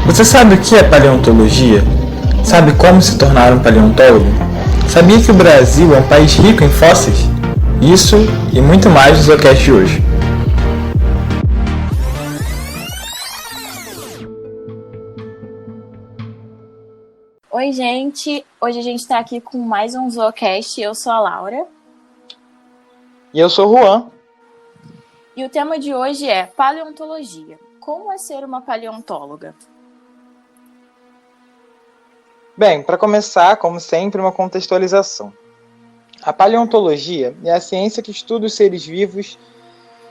Você sabe o que é paleontologia? Sabe como se tornar um paleontólogo? Sabia que o Brasil é um país rico em fósseis? Isso e muito mais no Zoocast de hoje. Oi, gente! Hoje a gente está aqui com mais um Zoocast. Eu sou a Laura. E eu sou o Juan. E o tema de hoje é paleontologia. Como é ser uma paleontóloga? Bem, para começar, como sempre, uma contextualização. A paleontologia é a ciência que estuda os seres vivos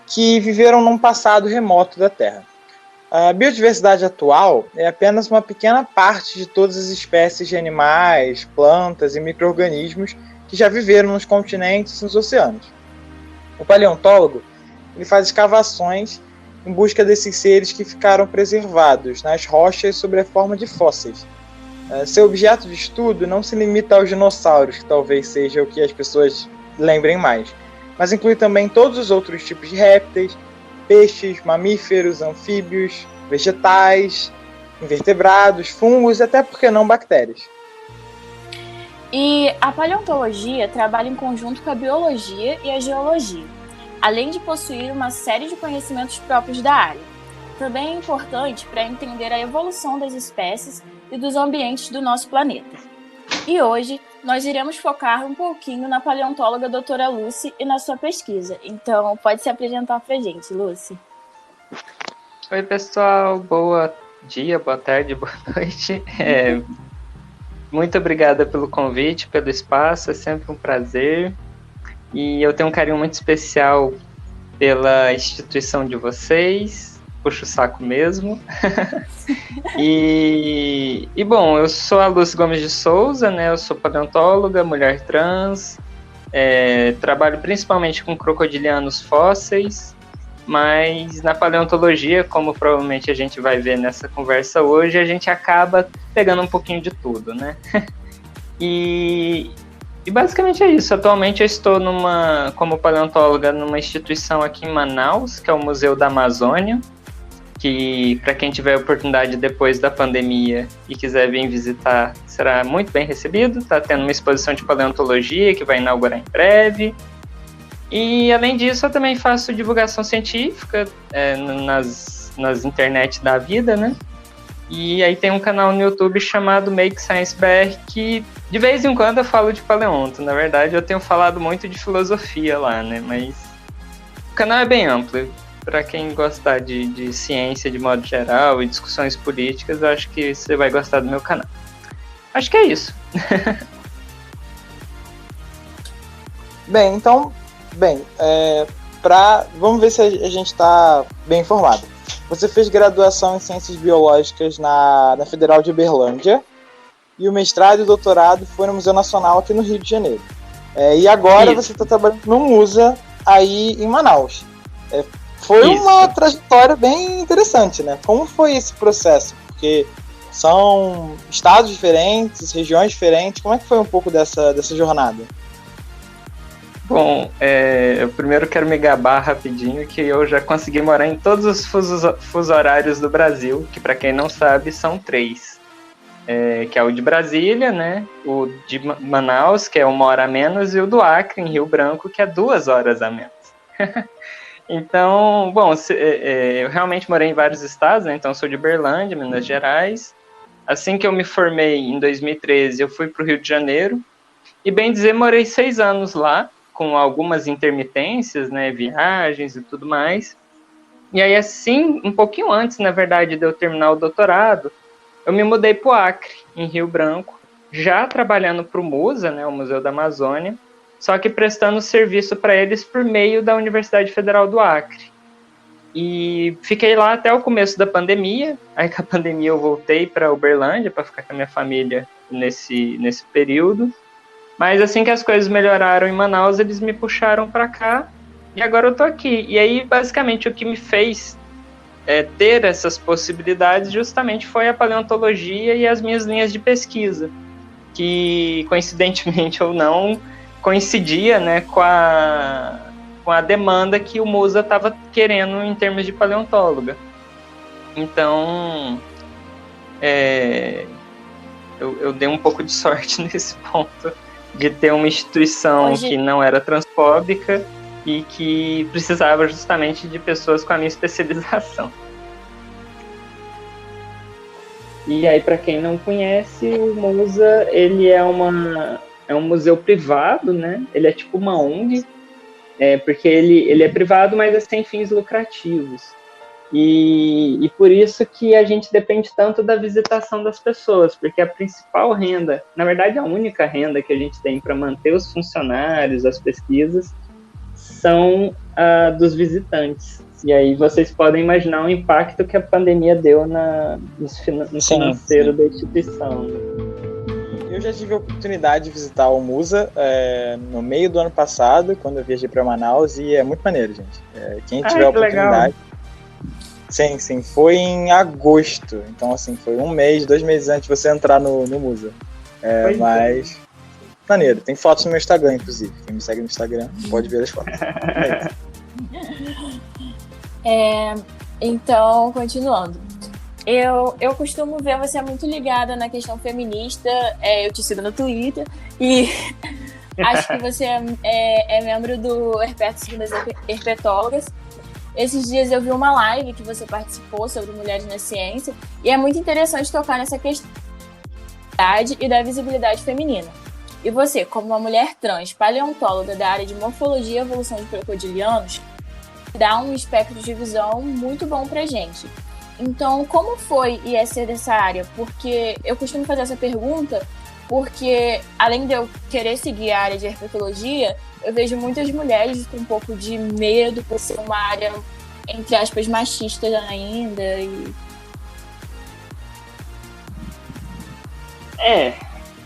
que viveram num passado remoto da Terra. A biodiversidade atual é apenas uma pequena parte de todas as espécies de animais, plantas e micro-organismos que já viveram nos continentes e nos oceanos. O paleontólogo ele faz escavações em busca desses seres que ficaram preservados nas rochas sob a forma de fósseis. Seu objeto de estudo não se limita aos dinossauros, que talvez seja o que as pessoas lembrem mais, mas inclui também todos os outros tipos de répteis, peixes, mamíferos, anfíbios, vegetais, invertebrados, fungos e até, por que não, bactérias. E a paleontologia trabalha em conjunto com a biologia e a geologia, além de possuir uma série de conhecimentos próprios da área. Também é importante para entender a evolução das espécies e dos ambientes do nosso planeta. E hoje nós iremos focar um pouquinho na paleontóloga doutora Lucy e na sua pesquisa. Então, pode se apresentar para a gente, Lucy. Oi, pessoal. Boa dia, boa tarde, boa noite. Muito obrigada pelo convite, pelo espaço. É sempre um prazer. E eu tenho um carinho muito especial pela instituição de vocês. Puxo o saco mesmo. E bom, eu sou a Lucy Gomes de Souza, né? Eu sou paleontóloga, mulher trans, trabalho principalmente com crocodilianos fósseis, mas na paleontologia, como provavelmente a gente vai ver nessa conversa hoje, a gente acaba pegando um pouquinho de tudo, né? E basicamente é isso. Atualmente eu estou como paleontóloga numa instituição aqui em Manaus, que é o Museu da Amazônia, que para quem tiver oportunidade depois da pandemia e quiser vir visitar, será muito bem recebido. Está tendo uma exposição de paleontologia que vai inaugurar em breve. E além disso, eu também faço divulgação científica nas internet da vida, né? E aí tem um canal no YouTube chamado Make Science BR, que de vez em quando eu falo de paleonto. Na verdade, eu tenho falado muito de filosofia lá, né? Mas o canal é bem amplo. Para quem gostar de ciência de modo geral e discussões políticas, eu acho que você vai gostar do meu canal. Acho que é isso. Vamos ver se a gente está bem informado. Você fez graduação em Ciências Biológicas na Federal de Uberlândia e o mestrado e o doutorado foi no Museu Nacional aqui no Rio de Janeiro. E agora Você está trabalhando no MUSA aí em Manaus. Foi uma trajetória bem interessante, né? Como foi esse processo? Porque são estados diferentes, regiões diferentes. Como é que foi um pouco dessa jornada? Bom, eu primeiro quero me gabar rapidinho que eu já consegui morar em todos os fusos horários do Brasil, que para quem não sabe são 3. Que é o de Brasília, né? O de Manaus, que é 1 hora a menos, e o do Acre, em Rio Branco, que é 2 horas a menos. Então, bom, eu realmente morei em vários estados, né? Então sou de Uberlândia, Minas Gerais. Assim que eu me formei em 2013, eu fui para o Rio de Janeiro. E bem dizer, morei 6 anos lá, com algumas intermitências, né? Viagens e tudo mais. E aí, assim, um pouquinho antes, na verdade, de eu terminar o doutorado, eu me mudei para o Acre, em Rio Branco, já trabalhando para o MUSA, né? O Museu da Amazônia, só que prestando serviço para eles por meio da Universidade Federal do Acre. E fiquei lá até o começo da pandemia. Aí com a pandemia eu voltei para Uberlândia para ficar com a minha família nesse período. Mas assim que as coisas melhoraram em Manaus, eles me puxaram para cá e agora eu tô aqui. E aí basicamente o que me fez ter essas possibilidades justamente foi a paleontologia e as minhas linhas de pesquisa, que coincidentemente ou não coincidia, né, com a demanda que o MUSA estava querendo em termos de paleontóloga. Então, eu dei um pouco de sorte nesse ponto de ter uma instituição Hoje... que não era transfóbica e que precisava justamente de pessoas com a minha especialização. E aí, para quem não conhece, o MUSA, ele é um museu privado, né? Ele é tipo uma ONG, porque ele é privado, mas é sem fins lucrativos. E por isso que a gente depende tanto da visitação das pessoas, porque a principal renda, na verdade a única renda que a gente tem para manter os funcionários, as pesquisas, são dos visitantes. E aí vocês podem imaginar o impacto que a pandemia deu no financeiro da instituição. Eu já tive a oportunidade de visitar o MUSA no meio do ano passado, quando eu viajei para Manaus, e é muito maneiro, gente. Quem tiver a oportunidade... Legal. Sim, foi em agosto. Então, assim, foi 1 mês, 2 meses antes de você entrar no MUSA. Mas... maneiro. Tem fotos no meu Instagram, inclusive. Quem me segue no Instagram pode ver as fotos. Então, continuando. Eu costumo ver você muito ligada na questão feminista. Eu te sigo no Twitter e acho que você é membro do Herpeto das Herpetólogas. Esses dias eu vi uma live que você participou sobre mulheres na ciência e é muito interessante tocar nessa questão e da visibilidade feminina. E você, como uma mulher trans, paleontóloga da área de morfologia e evolução de crocodilianos, dá um espectro de visão muito bom pra gente. Então, como foi e é ser dessa área? Porque eu costumo fazer essa pergunta porque, além de eu querer seguir a área de herpetologia, eu vejo muitas mulheres com um pouco de medo por ser uma área, entre aspas, machista ainda.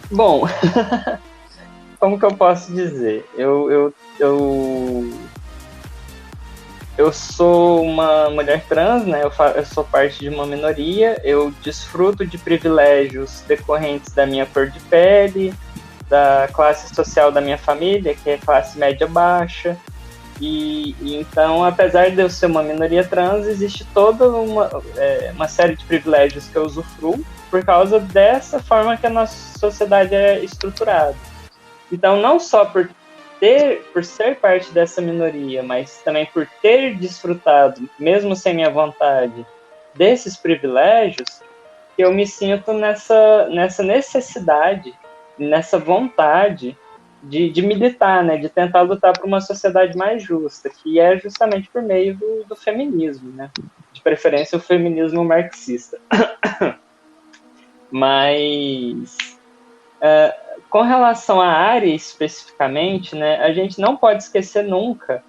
Bom, como que eu posso dizer? Eu sou uma mulher trans, né? Eu sou parte de uma minoria, eu desfruto de privilégios decorrentes da minha cor de pele, da classe social da minha família, que é classe média baixa, e então, apesar de eu ser uma minoria trans, existe toda uma série de privilégios que eu usufruo por causa dessa forma que a nossa sociedade é estruturada. Então, não só por ser parte dessa minoria, mas também por ter desfrutado, mesmo sem minha vontade, desses privilégios, que eu me sinto nessa necessidade, nessa vontade de militar, né, de tentar lutar por uma sociedade mais justa, que é justamente por meio do feminismo, né, de preferência o feminismo marxista. Mas... com relação à área especificamente, né, a gente não pode esquecer nunca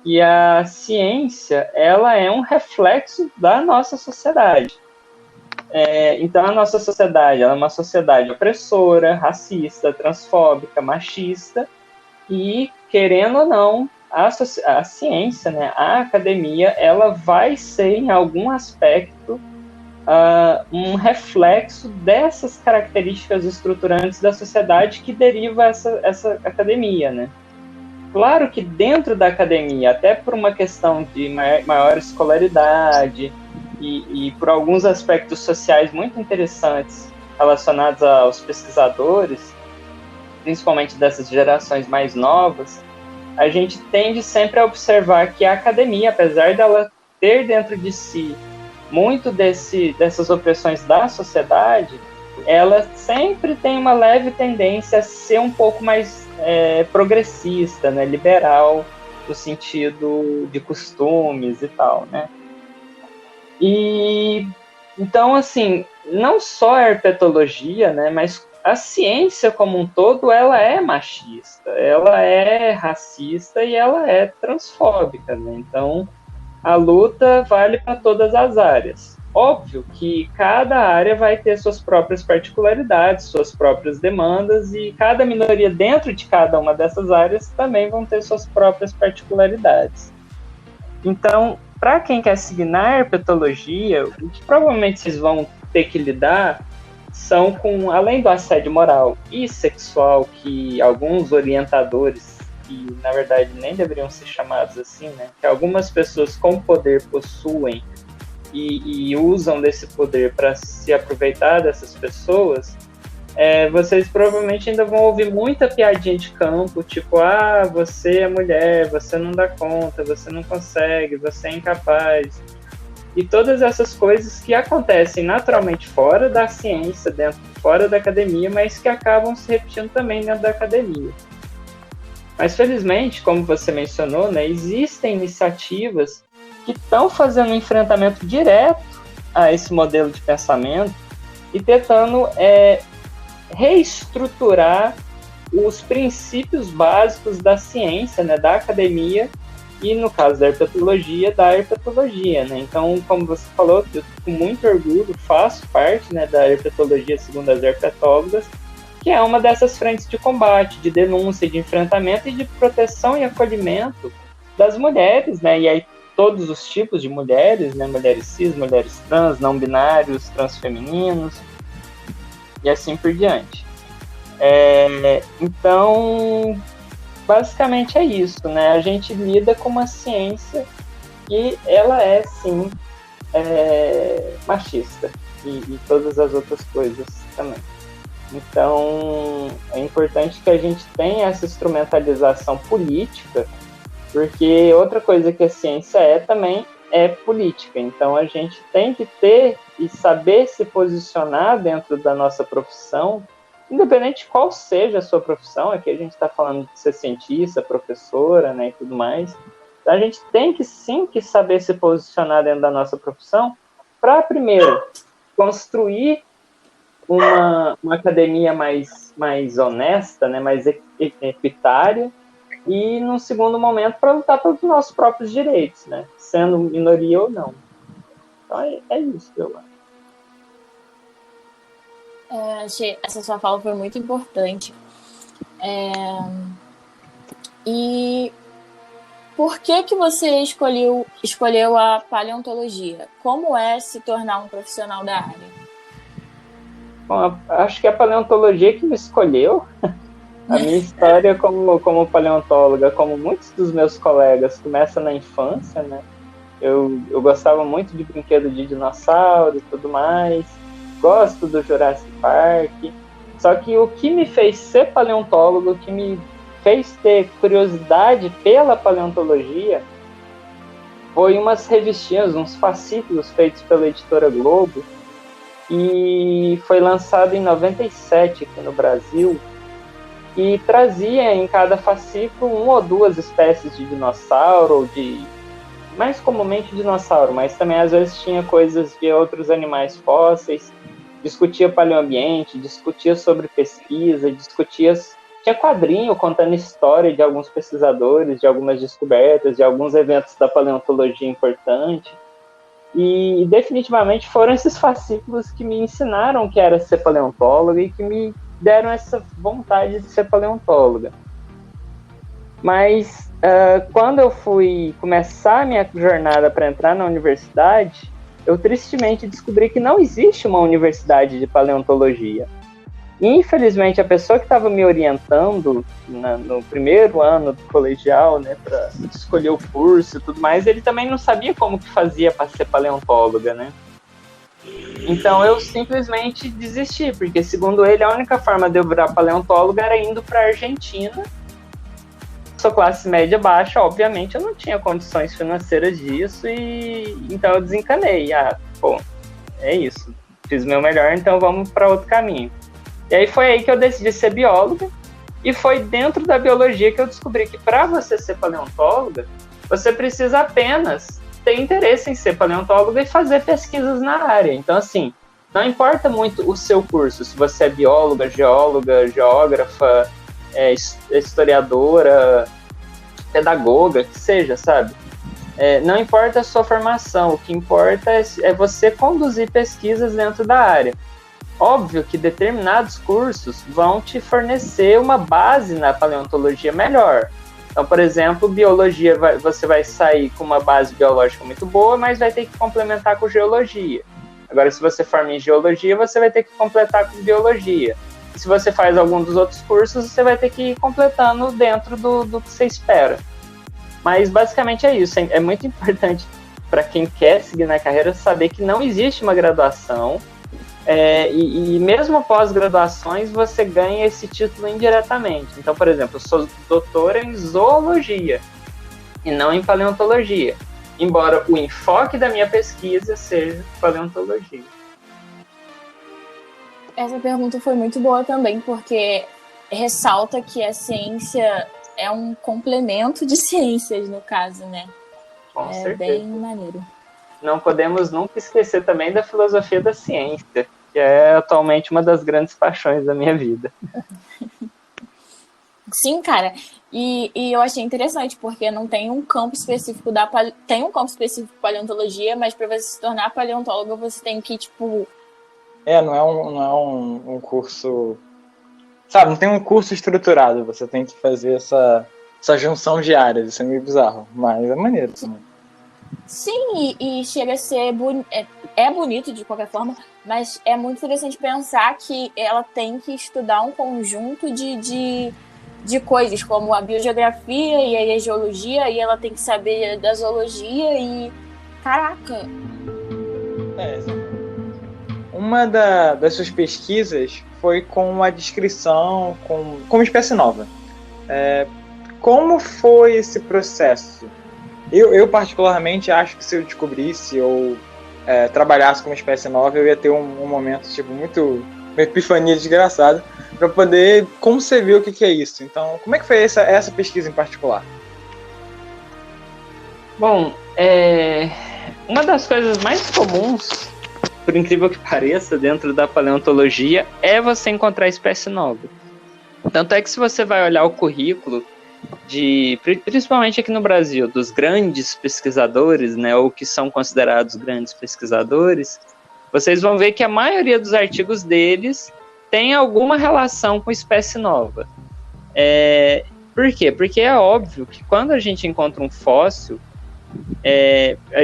que a ciência ela é um reflexo da nossa sociedade. Então, a nossa sociedade ela é uma sociedade opressora, racista, transfóbica, machista, e, querendo ou não, a ciência, né, a academia, ela vai ser, em algum aspecto, um reflexo dessas características estruturantes da sociedade que deriva essa academia, né? Claro que dentro da academia, até por uma questão de maior escolaridade e por alguns aspectos sociais muito interessantes relacionados aos pesquisadores, principalmente dessas gerações mais novas, a gente tende sempre a observar que a academia, apesar dela ter dentro de si muito dessas opressões da sociedade, ela sempre tem uma leve tendência a ser um pouco mais progressista, né, liberal, no sentido de costumes e tal, né? E então, assim, não só a herpetologia, né, mas a ciência como um todo, ela é machista, ela é racista e ela é transfóbica, né? Então, a luta vale para todas as áreas. Óbvio que cada área vai ter suas próprias particularidades, suas próprias demandas, e cada minoria dentro de cada uma dessas áreas também vão ter suas próprias particularidades. Então, para quem quer seguir na herpetologia, o que provavelmente vocês vão ter que lidar são com, além do assédio moral e sexual, que alguns orientadores, que na verdade nem deveriam ser chamados assim, né, que algumas pessoas com poder possuem e usam desse poder para se aproveitar dessas pessoas, vocês provavelmente ainda vão ouvir muita piadinha de campo, tipo, você é mulher, você não dá conta, você não consegue, você é incapaz. E todas essas coisas que acontecem naturalmente fora da ciência, fora da academia, mas que acabam se repetindo também dentro da academia. Mas, felizmente, como você mencionou, né, existem iniciativas que estão fazendo um enfrentamento direto a esse modelo de pensamento e tentando reestruturar os princípios básicos da ciência, né, da academia, e, no caso da herpetologia, né? Então, como você falou, eu com muito orgulho faço parte, né, da herpetologia segundo as herpetólogas, que é uma dessas frentes de combate, de denúncia, de enfrentamento e de proteção e acolhimento das mulheres, né? E aí todos os tipos de mulheres, né? Mulheres cis, mulheres trans, não binários, transfemininos, e assim por diante. Então, basicamente é isso, né? A gente lida com uma ciência que ela é, sim, machista e todas as outras coisas também. Então, é importante que a gente tenha essa instrumentalização política, porque outra coisa que a ciência também é política. Então, a gente tem que ter e saber se posicionar dentro da nossa profissão, independente de qual seja a sua profissão. Aqui a gente está falando de ser cientista, professora, né, e tudo mais. Então, a gente tem que, sim, que saber se posicionar dentro da nossa profissão para, primeiro, construir uma academia mais honesta, né, mais equitária, e, num segundo momento, para lutar pelos nossos próprios direitos, né, sendo minoria ou não. Então, é isso que eu acho. Achei essa sua fala foi muito importante. E por que você escolheu a paleontologia? Como é se tornar um profissional da área? Bom, acho que a paleontologia que me escolheu. A minha história como paleontóloga, como muitos dos meus colegas, começa na infância, né? Eu gostava muito de brinquedo de dinossauro e tudo mais. Gosto do Jurassic Park. Só que o que me fez ser paleontólogo, o que me fez ter curiosidade pela paleontologia, foi umas revistinhas, uns fascículos feitos pela editora Globo, e foi lançado em 97 aqui no Brasil, e trazia em cada fascículo 1 ou 2 espécies de dinossauro, ou mais comumente dinossauro, mas também às vezes tinha coisas de outros animais fósseis, discutia paleoambiente, discutia sobre pesquisa, tinha quadrinho contando história de alguns pesquisadores, de algumas descobertas, de alguns eventos da paleontologia importantes. E definitivamente foram esses fascículos que me ensinaram o que era ser paleontóloga e que me deram essa vontade de ser paleontóloga. Mas quando eu fui começar a minha jornada para entrar na universidade, eu tristemente descobri que não existe uma universidade de paleontologia. Infelizmente, a pessoa que estava me orientando no primeiro ano do colegial, né, para escolher o curso e tudo mais, ele também não sabia como que fazia para ser paleontóloga, né? Então eu simplesmente desisti, porque segundo ele, a única forma de eu virar paleontóloga era indo para a Argentina. Sou classe média baixa, obviamente eu não tinha condições financeiras disso, e então eu desencanei. É isso, fiz o meu melhor, então vamos para outro caminho. E aí foi aí que eu decidi ser bióloga, e foi dentro da biologia que eu descobri que para você ser paleontóloga, você precisa apenas ter interesse em ser paleontóloga e fazer pesquisas na área. Então, assim, não importa muito o seu curso, se você é bióloga, geóloga, geógrafa, historiadora, pedagoga, que seja, sabe? Não importa a sua formação, o que importa é você conduzir pesquisas dentro da área. Óbvio que determinados cursos vão te fornecer uma base na paleontologia melhor. Então, por exemplo, biologia, você vai sair com uma base biológica muito boa, mas vai ter que complementar com geologia. Agora, se você forma em geologia, você vai ter que completar com biologia. E se você faz algum dos outros cursos, você vai ter que ir completando dentro do que você espera. Mas, basicamente, é isso. É muito importante para quem quer seguir na carreira saber que não existe uma graduação E mesmo pós-graduações, você ganha esse título indiretamente. Então, por exemplo, eu sou doutora em zoologia e não em paleontologia, embora o enfoque da minha pesquisa seja paleontologia. Essa pergunta foi muito boa também, porque ressalta que a ciência é um complemento de ciências, no caso, né? Com certeza. Bem maneiro. Não podemos nunca esquecer também da filosofia da ciência, que é atualmente uma das grandes paixões da minha vida. Sim, cara. E eu achei interessante, porque não tem um campo específico tem um campo específico de paleontologia, mas para você se tornar paleontólogo, você tem que, tipo... Não é um curso... Sabe, não tem um curso estruturado. Você tem que fazer essa junção de áreas. Isso é meio bizarro, mas é maneiro também. Sim, e chega a ser bonito de qualquer forma, mas é muito interessante pensar que ela tem que estudar um conjunto de coisas, como a biogeografia e a geologia, e ela tem que saber da zoologia e... Caraca! Uma das suas pesquisas foi com a descrição como espécie nova. Como foi esse processo? Eu particularmente acho que se eu descobrisse ou trabalhasse com uma espécie nova, eu ia ter um momento tipo uma epifania desgraçada para poder conceber o que é isso. Então, como é que foi essa pesquisa em particular? Bom, uma das coisas mais comuns, por incrível que pareça, dentro da paleontologia, é você encontrar espécie nova. Tanto é que se você vai olhar o currículo principalmente aqui no Brasil, dos grandes pesquisadores, né, ou que são considerados grandes pesquisadores, vocês vão ver que a maioria dos artigos deles tem alguma relação com espécie nova. Por quê? Porque é óbvio que quando a gente encontra um fóssil,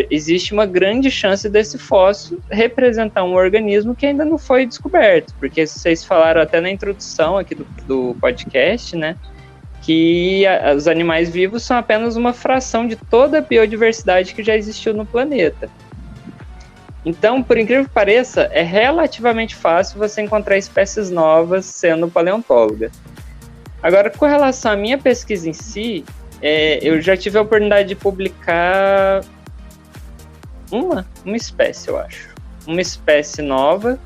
existe uma grande chance desse fóssil representar um organismo que ainda não foi descoberto, porque vocês falaram até na introdução aqui do podcast, né, que os animais vivos são apenas uma fração de toda a biodiversidade que já existiu no planeta. Então, por incrível que pareça, é relativamente fácil você encontrar espécies novas sendo paleontóloga. Agora, com relação à minha pesquisa em si, eu já tive a oportunidade de publicar uma espécie, eu acho. Uma espécie nova,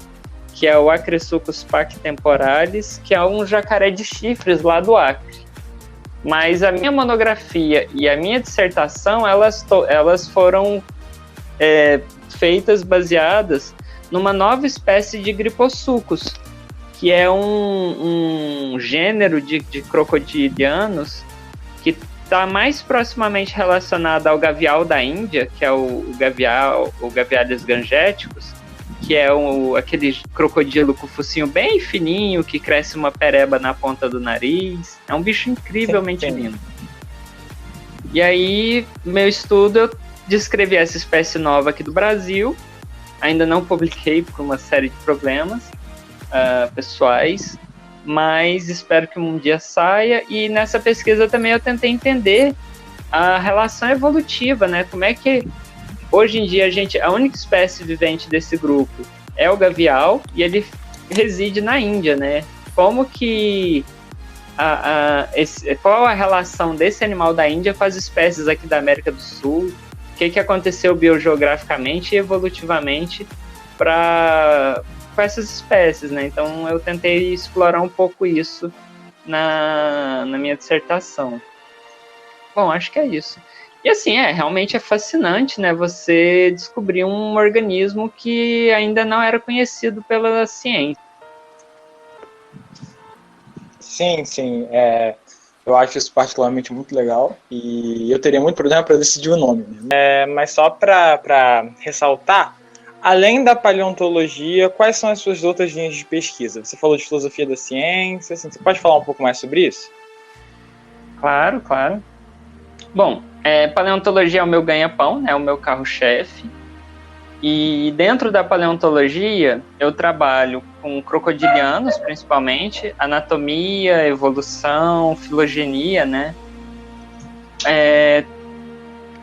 que é o Acresuchus pactemporalis, que é um jacaré de chifres lá do Acre. Mas a minha monografia e a minha dissertação, elas foram feitas baseadas numa nova espécie de Griposuchus, que é um gênero de crocodilianos que está mais proximamente relacionado ao gavial da Índia, que é o Gavialis gangeticus, que é aquele crocodilo com o focinho bem fininho, que cresce uma pereba na ponta do nariz. É um bicho incrivelmente lindo. E aí, meu estudo, eu descrevi essa espécie nova aqui do Brasil. Ainda não publiquei por uma série de problemas pessoais, mas espero que um dia saia. E nessa pesquisa também eu tentei entender a relação evolutiva, né? Como é que hoje em dia a única espécie vivente desse grupo é o gavial e ele reside na Índia, né? Como que qual a relação desse animal da Índia com as espécies aqui da América do Sul? O que aconteceu biogeograficamente e evolutivamente com essas espécies, né? Então eu tentei explorar um pouco isso na minha dissertação. Bom, acho que é isso. E assim, realmente é fascinante, né? Você descobrir um organismo que ainda não era conhecido pela ciência. Sim. Eu acho isso particularmente muito legal e eu teria muito problema para decidir o nome. Mas só para ressaltar, além da paleontologia, quais são as suas outras linhas de pesquisa? Você falou de filosofia da ciência, assim, você pode falar um pouco mais sobre isso? Claro. Bom, paleontologia é o meu ganha-pão, né, o meu carro-chefe. E dentro da paleontologia, eu trabalho com crocodilianos, principalmente, anatomia, evolução, filogenia, né?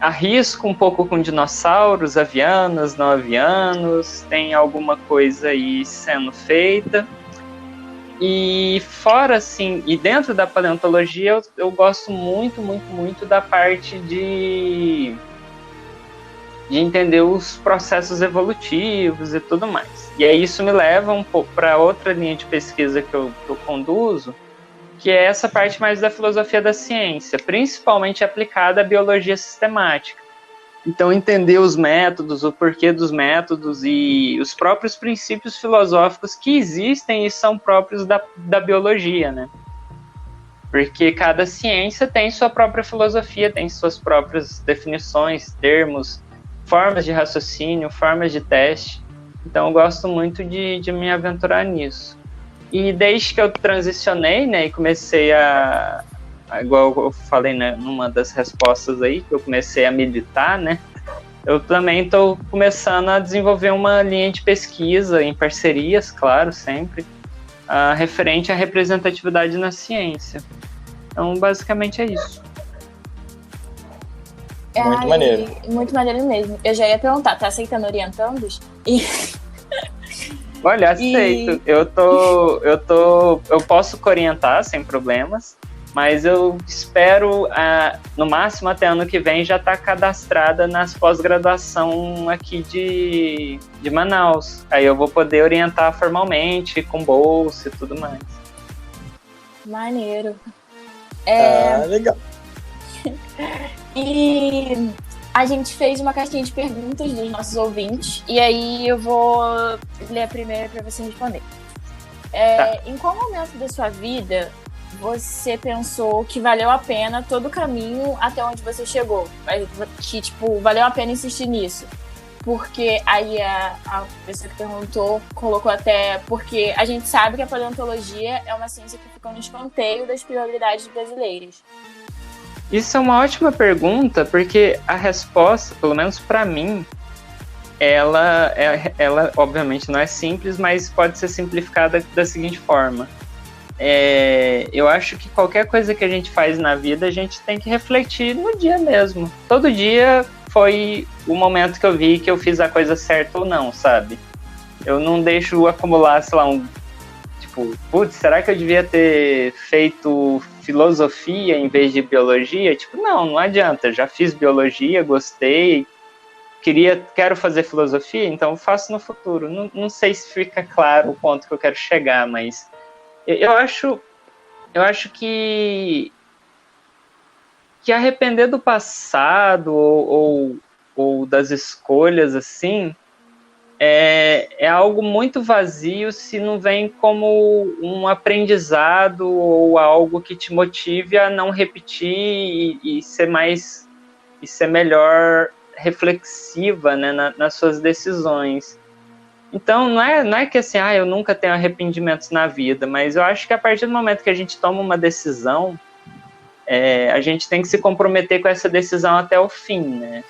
arrisco um pouco com dinossauros, avianos, não avianos, tem alguma coisa aí sendo feita. E fora, assim, e dentro da paleontologia, eu gosto muito, muito, muito da parte de entender os processos evolutivos e tudo mais. E aí isso me leva um pouco para outra linha de pesquisa que eu conduzo, que é essa parte mais da filosofia da ciência, principalmente aplicada à biologia sistemática. Então, entender os métodos, o porquê dos métodos e os próprios princípios filosóficos que existem e são próprios da biologia, né? Porque cada ciência tem sua própria filosofia, tem suas próprias definições, termos, formas de raciocínio, formas de teste. Então, eu gosto muito de me aventurar nisso. E desde que eu transicionei, né, e comecei igual eu falei, né, numa das respostas aí, que eu comecei a militar, né, eu também estou começando a desenvolver uma linha de pesquisa em parcerias, claro, sempre, referente à representatividade na ciência. Então, basicamente é isso. Muito maneiro. Muito maneiro mesmo. Eu já ia perguntar, tá aceitando orientandos? Olha, aceito. Eu posso orientar sem problemas, mas eu espero, no máximo até ano que vem, já estar cadastrada nas pós-graduação aqui de Manaus. Aí eu vou poder orientar formalmente, com bolsa e tudo mais. Maneiro. Legal. E a gente fez uma caixinha de perguntas dos nossos ouvintes, e aí eu vou ler a primeira para você responder. Tá. Em qual momento da sua vida você pensou que valeu a pena todo o caminho até onde você chegou? Que, tipo, valeu a pena insistir nisso? Porque aí a pessoa que perguntou colocou até... Porque a gente sabe que a paleontologia é uma ciência que fica no escanteio das prioridades brasileiras. Isso é uma ótima pergunta, porque a resposta, pelo menos para mim, ela obviamente não é simples, mas pode ser simplificada da seguinte forma. Eu acho que qualquer coisa que a gente faz na vida, a gente tem que refletir no dia mesmo. Todo dia foi o momento que eu vi que eu fiz a coisa certa ou não, sabe? Eu não deixo acumular, sei lá, putz, será que eu devia ter feito filosofia em vez de biologia? Não adianta, já fiz biologia, gostei, quero fazer filosofia, então eu faço no futuro. Não sei se fica claro o ponto que eu quero chegar, mas eu acho que arrepender do passado ou das escolhas, assim, é algo muito vazio se não vem como um aprendizado ou algo que te motive a não repetir e ser melhor reflexiva, né, nas suas decisões. Então, não é que assim, eu nunca tenho arrependimentos na vida, mas eu acho que a partir do momento que a gente toma uma decisão, a gente tem que se comprometer com essa decisão até o fim, né?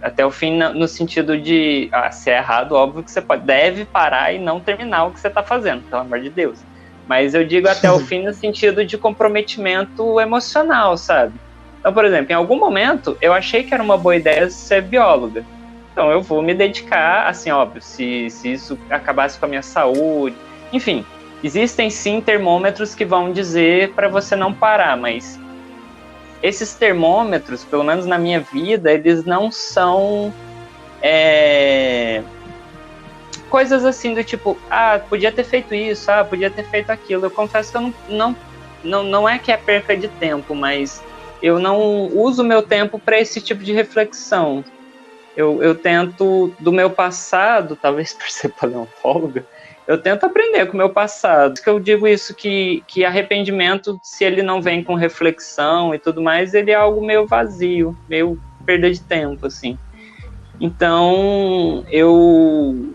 Até o fim no sentido de, se é errado, óbvio que você deve parar e não terminar o que você está fazendo, pelo amor de Deus. Mas eu digo até o fim no sentido de comprometimento emocional, sabe? Então, por exemplo, em algum momento eu achei que era uma boa ideia ser bióloga. Então eu vou me dedicar, assim, óbvio, se isso acabasse com a minha saúde. Enfim, existem sim termômetros que vão dizer para você não parar, mas esses termômetros, pelo menos na minha vida, eles não são coisas assim do tipo, podia ter feito isso, podia ter feito aquilo. Eu confesso que eu não é que é perca de tempo, mas eu não uso meu tempo para esse tipo de reflexão. Eu tento, do meu passado, talvez por ser paleontóloga, eu tento aprender com o meu passado. Que eu digo isso, que arrependimento, se ele não vem com reflexão e tudo mais, ele é algo meio vazio, meio perda de tempo, assim. Então, eu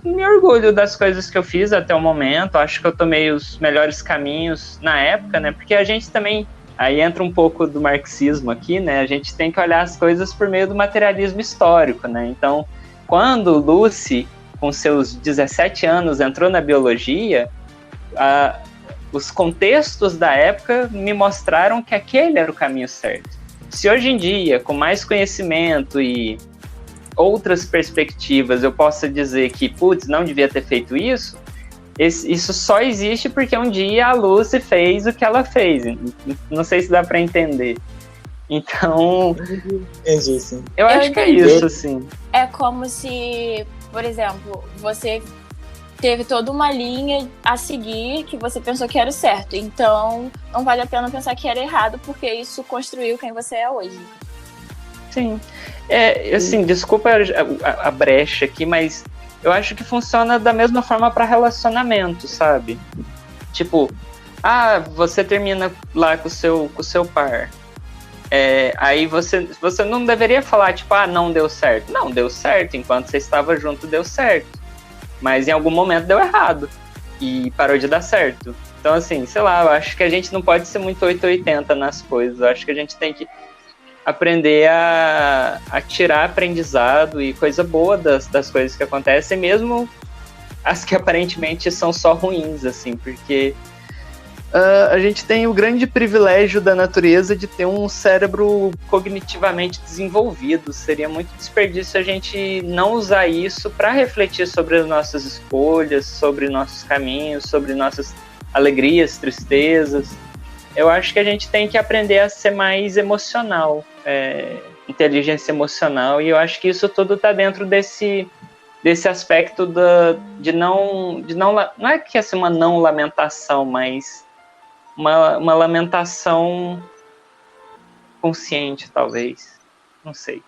me orgulho das coisas que eu fiz até o momento. Acho que eu tomei os melhores caminhos na época, né? Porque a gente também... Aí entra um pouco do marxismo aqui, né? A gente tem que olhar as coisas por meio do materialismo histórico, né? Então, quando Lucy, com seus 17 anos, entrou na biologia, os contextos da época me mostraram que aquele era o caminho certo. se hoje em dia, com mais conhecimento e outras perspectivas, eu possa dizer que, putz, não devia ter feito isso, isso só existe porque um dia a Lucy fez o que ela fez. Não sei se dá para entender. Então, Entendi, sim. eu acho que é isso, assim. É como se, por exemplo, você teve toda uma linha a seguir que você pensou que era o certo. Então, não vale a pena pensar que era errado, porque isso construiu quem você é hoje. Sim. Assim, desculpa a brecha aqui, mas eu acho que funciona da mesma forma para relacionamento, sabe? Tipo, você termina lá com o seu par. Aí você não deveria falar, tipo, não deu certo. Não, deu certo. Enquanto você estava junto, deu certo. Mas em algum momento deu errado. E parou de dar certo. Então, assim, sei lá, eu acho que a gente não pode ser muito 880 nas coisas. Eu acho que a gente tem que aprender a tirar aprendizado e coisa boa das coisas que acontecem, mesmo as que aparentemente são só ruins, assim, porque a gente tem o grande privilégio da natureza de ter um cérebro cognitivamente desenvolvido. Seria muito desperdício a gente não usar isso para refletir sobre as nossas escolhas, sobre nossos caminhos, sobre nossas alegrias, tristezas. Eu acho que a gente tem que aprender a ser mais emocional, inteligência emocional, e eu acho que isso tudo está dentro desse aspecto de não é que é uma não lamentação, mas uma lamentação consciente, talvez. Não sei.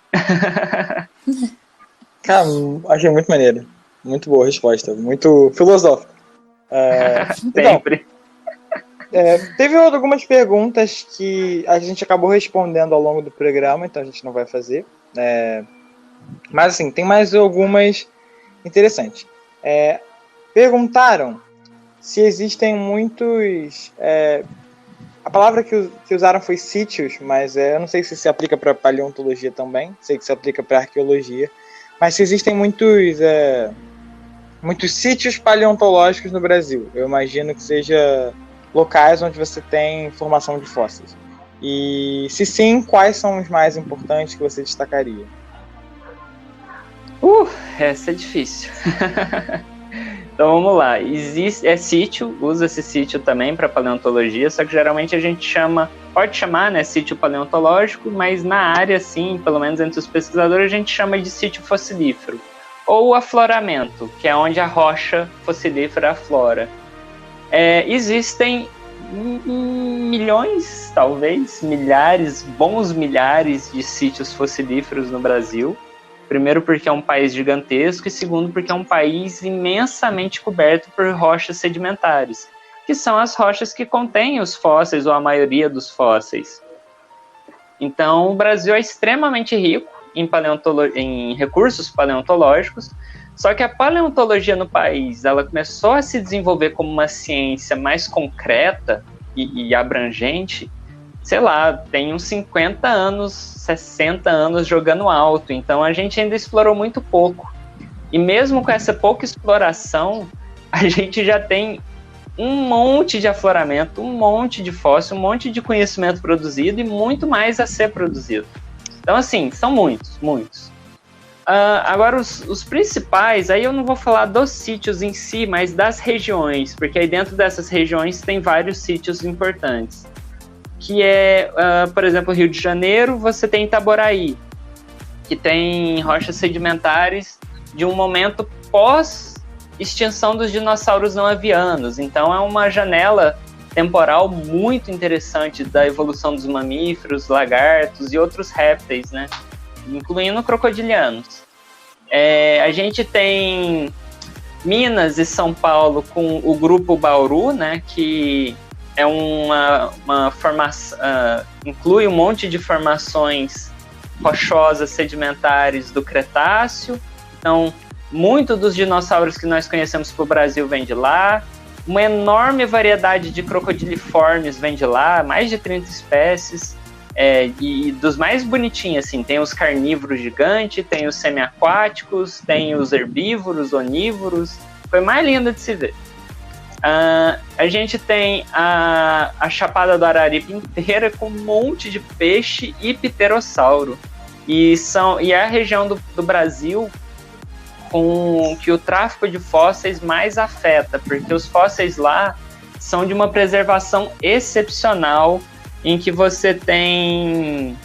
Cara, achei muito maneiro. Muito boa resposta. Muito filosófico. Sempre. Teve algumas perguntas que a gente acabou respondendo ao longo do programa, então a gente não vai fazer. Mas, assim, tem mais algumas interessantes. Perguntaram se existem muitos... a palavra que usaram foi sítios, mas eu não sei se aplica para paleontologia também, sei que se aplica para arqueologia, mas se existem muitos sítios paleontológicos no Brasil. Eu imagino que seja locais onde você tem formação de fósseis. E se sim, quais são os mais importantes que você destacaria? Essa é difícil. Então vamos lá. Sítio, usa-se sítio também para paleontologia, só que geralmente a gente pode chamar, né, sítio paleontológico, mas na área, sim, pelo menos entre os pesquisadores, a gente chama de sítio fossilífero. Ou afloramento, que é onde a rocha fossilífera aflora. Existem milhões, talvez, bons milhares de sítios fossilíferos no Brasil. Primeiro porque é um país gigantesco e segundo porque é um país imensamente coberto por rochas sedimentares, que são as rochas que contêm os fósseis ou a maioria dos fósseis. Então o Brasil é extremamente rico em recursos paleontológicos, só que a paleontologia no país ela começou a se desenvolver como uma ciência mais concreta e abrangente, sei lá, tem uns 50 anos, 60 anos jogando alto, então a gente ainda explorou muito pouco. E mesmo com essa pouca exploração, a gente já tem um monte de afloramento, um monte de fóssil, um monte de conhecimento produzido e muito mais a ser produzido. Então, assim, são muitos. Agora, os principais, aí eu não vou falar dos sítios em si, mas das regiões, porque aí dentro dessas regiões tem vários sítios importantes. Que por exemplo, Rio de Janeiro, você tem Itaboraí, que tem rochas sedimentares de um momento pós-extinção dos dinossauros não avianos. Então é uma janela temporal muito interessante da evolução dos mamíferos, lagartos e outros répteis, né? Incluindo crocodilianos. A gente tem Minas e São Paulo com o Grupo Bauru, né, que é uma formação, inclui um monte de formações rochosas sedimentares do Cretáceo. Então, muitos dos dinossauros que nós conhecemos para o Brasil vem de lá. Uma enorme variedade de crocodiliformes vem de lá, mais de 30 espécies. E dos mais bonitinhos, assim, tem os carnívoros gigantes, tem os semiaquáticos, tem os herbívoros, onívoros. Foi mais lindo de se ver. A gente tem a Chapada do Araripe inteira com um monte de peixe e pterossauro. E é a região do Brasil com que o tráfico de fósseis mais afeta, porque os fósseis lá são de uma preservação excepcional, em que você tem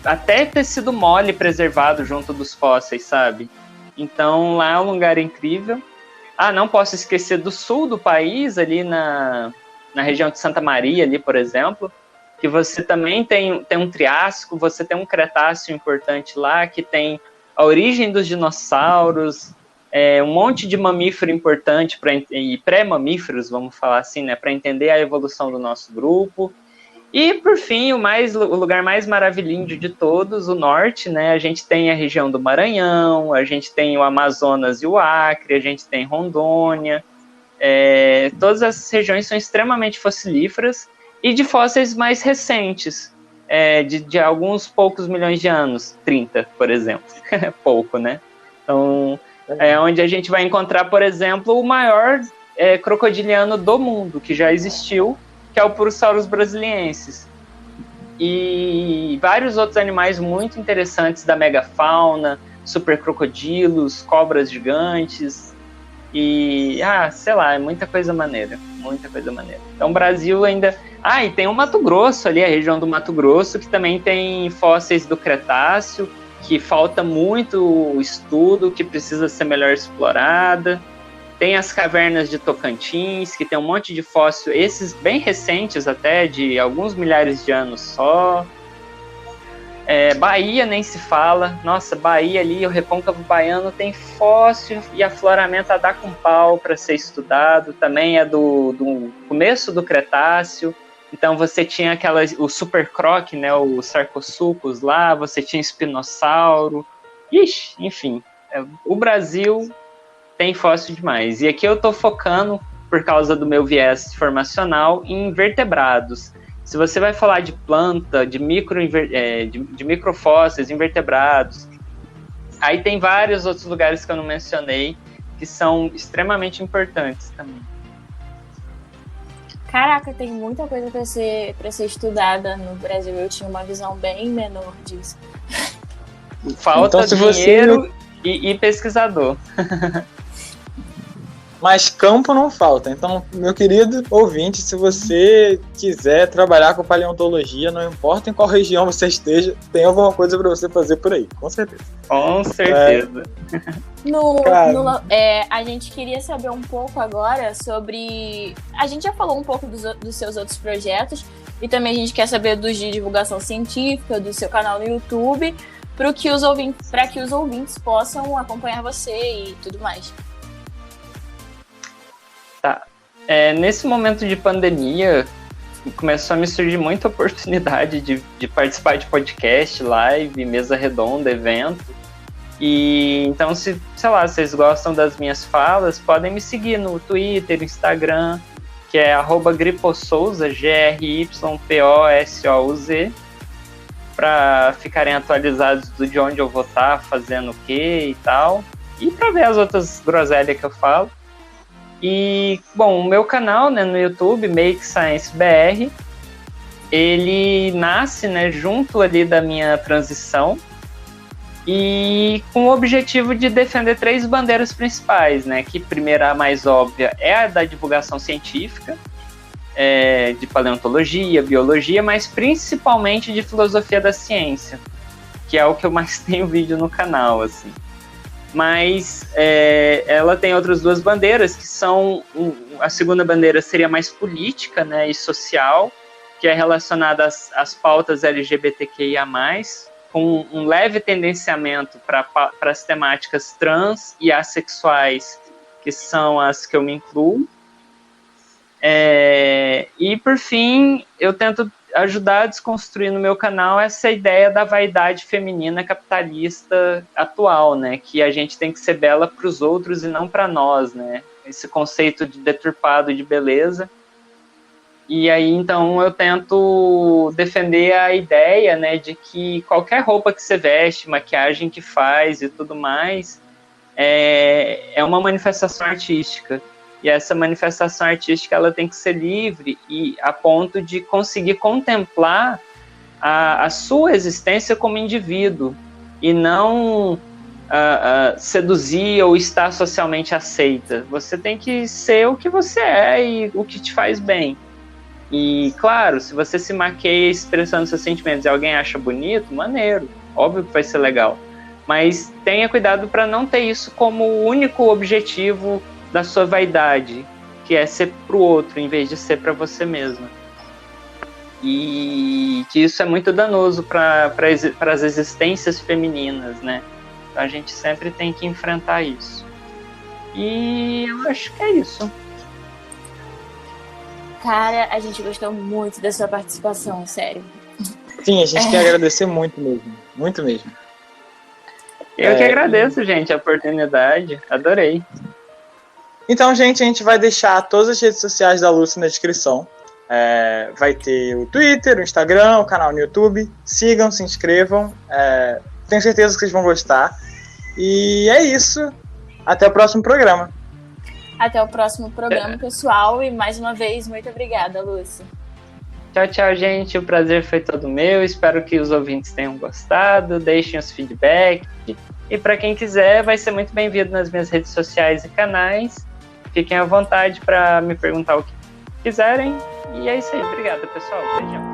até tecido mole preservado junto dos fósseis, sabe? Então lá é um lugar incrível. Não posso esquecer do sul do país, ali na região de Santa Maria, ali, por exemplo, que você também tem um Triássico, você tem um Cretáceo importante lá, que tem a origem dos dinossauros, um monte de mamífero importante, e pré-mamíferos, vamos falar assim, né, para entender a evolução do nosso grupo. E, por fim, o lugar mais maravilhoso de todos, o norte, né? A gente tem a região do Maranhão, a gente tem o Amazonas e o Acre, a gente tem Rondônia. Todas essas regiões são extremamente fossilíferas e de fósseis mais recentes, de alguns poucos milhões de anos, 30, por exemplo. Pouco, né? Então, é onde a gente vai encontrar, por exemplo, o maior crocodiliano do mundo, que já existiu, que é o Purosaurus brasiliensis. E vários outros animais muito interessantes da megafauna, supercrocodilos, cobras gigantes, e, sei lá, é muita coisa maneira, muita coisa maneira. Então, o Brasil ainda... e tem o Mato Grosso ali, a região do Mato Grosso, que também tem fósseis do Cretáceo, que falta muito estudo, que precisa ser melhor explorada. Tem as cavernas de Tocantins, que tem um monte de fóssil, esses bem recentes até, de alguns milhares de anos só. Bahia nem se fala. Nossa, Bahia ali, o Recôncavo Baiano tem fóssil e afloramento a dar com pau para ser estudado. Também é do começo do Cretáceo. Então você tinha o Supercroc, né, o Sarcosuchus lá, você tinha espinossauro. Enfim, o Brasil tem fóssil demais. E aqui eu estou focando, por causa do meu viés formacional, em invertebrados. Se você vai falar de planta, de microfósseis, invertebrados, aí tem vários outros lugares que eu não mencionei, que são extremamente importantes também. Caraca, tem muita coisa para ser estudada no Brasil. Eu tinha uma visão bem menor disso. Falta então, dinheiro e pesquisador. Mas campo não falta. Então, meu querido ouvinte, se você quiser trabalhar com paleontologia, não importa em qual região você esteja, tem alguma coisa para você fazer por aí, com certeza. Com certeza. A gente queria saber um pouco agora sobre... A gente já falou um pouco dos seus outros projetos, e também a gente quer saber dos de divulgação científica, do seu canal no YouTube, para que os ouvintes possam acompanhar você e tudo mais. Tá. Nesse momento de pandemia, começou a me surgir muita oportunidade de participar de podcast, live, mesa redonda, evento. E então, se, sei lá, vocês gostam das minhas falas, podem me seguir no Twitter, Instagram, que é @griposouza, GRYPOSOUZ, para ficarem atualizados de onde eu vou estar fazendo o que e tal. E para ver as outras groselhas que eu falo. E, bom, o meu canal, né, no YouTube, Make Science BR, ele nasce, né, junto ali da minha transição e com o objetivo de defender 3 bandeiras principais, né, que primeira, a mais óbvia, é a da divulgação científica, de paleontologia, biologia, mas principalmente de filosofia da ciência, que é o que eu mais tenho vídeo no canal, assim. Mas ela tem outras 2 bandeiras, que são... A segunda bandeira seria mais política, né, e social, que é relacionada às pautas LGBTQIA+, com um leve tendenciamento para as temáticas trans e assexuais, que são as que eu me incluo. E, por fim, eu tento ajudar a desconstruir no meu canal essa ideia da vaidade feminina capitalista atual, né? Que a gente tem que ser bela para os outros e não para nós, né? Esse conceito de deturpado de beleza. E aí, então, eu tento defender a ideia, né, de que qualquer roupa que você veste, maquiagem que faz e tudo mais, é uma manifestação artística. E essa manifestação artística ela tem que ser livre e a ponto de conseguir contemplar a sua existência como indivíduo e não seduzir ou estar socialmente aceita. Você tem que ser o que você é e o que te faz bem. E, claro, se você se maqueia expressando seus sentimentos e alguém acha bonito, maneiro, óbvio que vai ser legal. Mas tenha cuidado para não ter isso como o único objetivo da sua vaidade, que é ser pro outro, em vez de ser para você mesma. E que isso é muito danoso para as existências femininas, né? Então a gente sempre tem que enfrentar isso. E eu acho que é isso. Cara, a gente gostou muito da sua participação, sério. Sim, a gente quer agradecer muito mesmo. Muito mesmo. Eu que agradeço, gente, a oportunidade. Adorei. Então, gente, a gente vai deixar todas as redes sociais da Lucy na descrição. Vai ter o Twitter, o Instagram, o canal no YouTube. Sigam, se inscrevam. Tenho certeza que vocês vão gostar. E é isso. Até o próximo programa. Até o próximo programa, pessoal. E mais uma vez, muito obrigada, Lucy. Tchau, tchau, gente. O prazer foi todo meu. Espero que os ouvintes tenham gostado. Deixem os feedbacks. E para quem quiser, vai ser muito bem-vindo nas minhas redes sociais e canais. Fiquem à vontade para me perguntar o que quiserem. E é isso aí. Obrigado, pessoal. Beijão.